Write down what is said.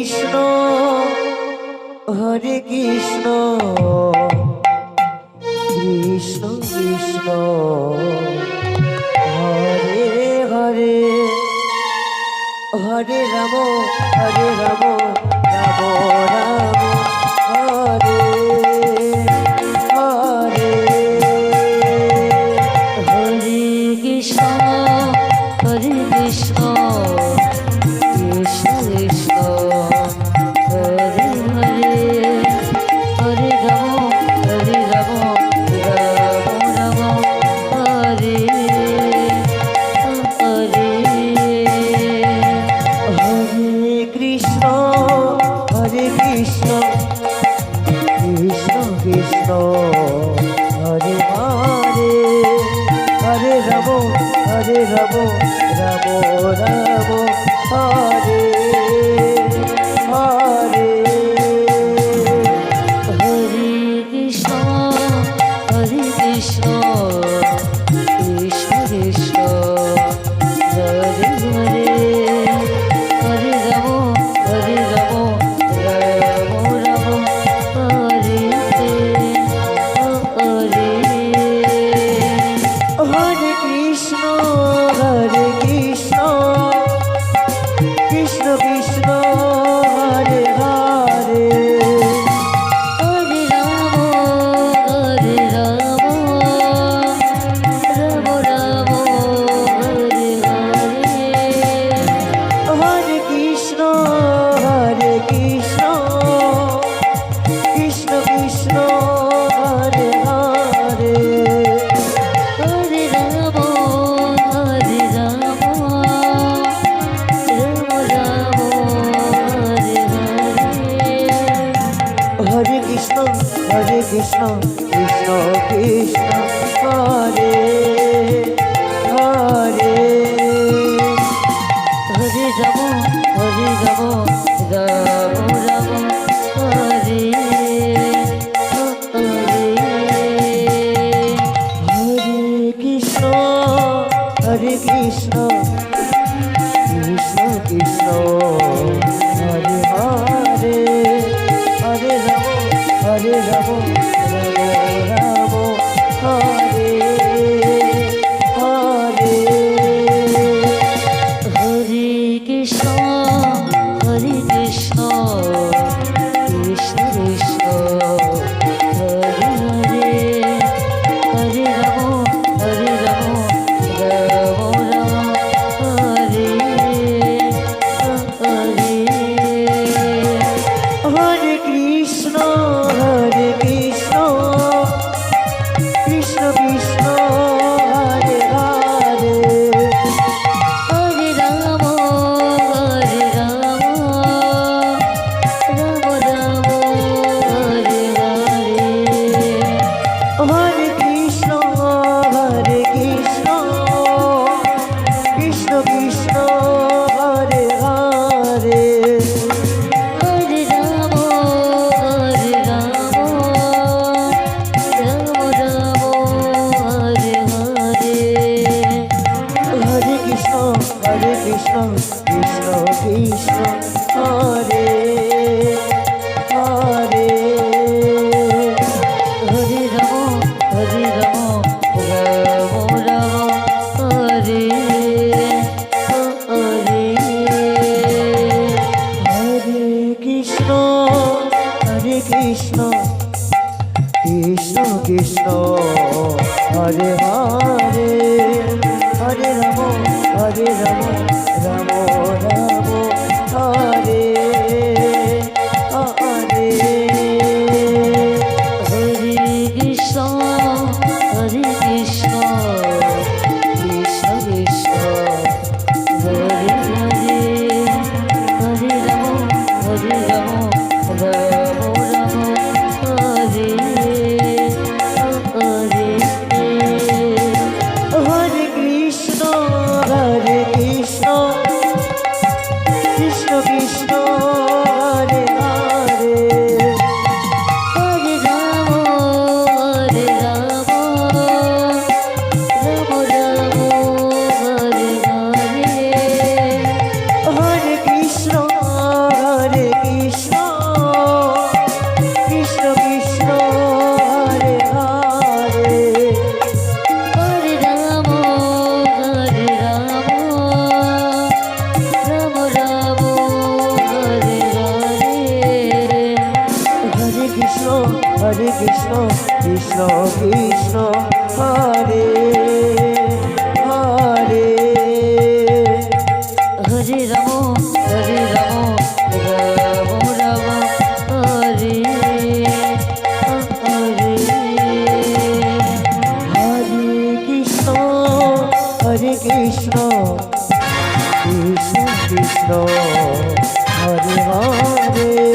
Krishna Hare Krishna Krishna Krishna Hare Hare Hare Ram Ram Ram Hare Hare Hare Krishna Hare Krishna Krishna Krishna Hare Hare Hare Ram Ram Hare Hare Hare Krishna Hare Krishna Krishna Krishna Hare Hare Hare Ram Ram Ram Hare Hare Hare Krishna Hare Krishna Krishna Krishna Hare Hare Hare Ram Ram Hare Hare Hare Krishna Hare Krishna Krishna Krishna Hare Hare Hare Ram Ram Ram Hare Hare Hare Krishna Hare Krishna Krishna Krishna Hare Hare Hare Ram Hare Ram Ram Hare Hare Hare Krishna Krishna Krishna Hare Hare Hare Ram Ram Ram Hare Hare Hare Krishna Krishna Krishna Hare Hare Hare Ram Ram Hare Hare Hare Krishna Krishna Krishna Hare Hare Hare Ram Ram Hare Hare Hare Krishna Krishna Krishna Hare Hare Hare Ram Ram Ram Hare Hare Hare Krishna Krishna Krishna Hare Hare Hare Ram Ram Hare Hare Hare Krishna Krishna Krishna Hare Hare Hare Ram Ram Hare Hare Hare Krishna Krishna Krishna Hare Hare Hare Ram Ram Hare Hare Hare Krishna Krishna Krishna Hare Hare Hare Ram Ram Hare Hare Hare Krishna Krishna Hare Hare Hare Ram Ram Hare Hare Hare Krishna Hare Krishna Krishna Krishna Hare Hare Hare Ram Ram Ram Hare Hare Hare Krishna Krishna Krishna Hare Hare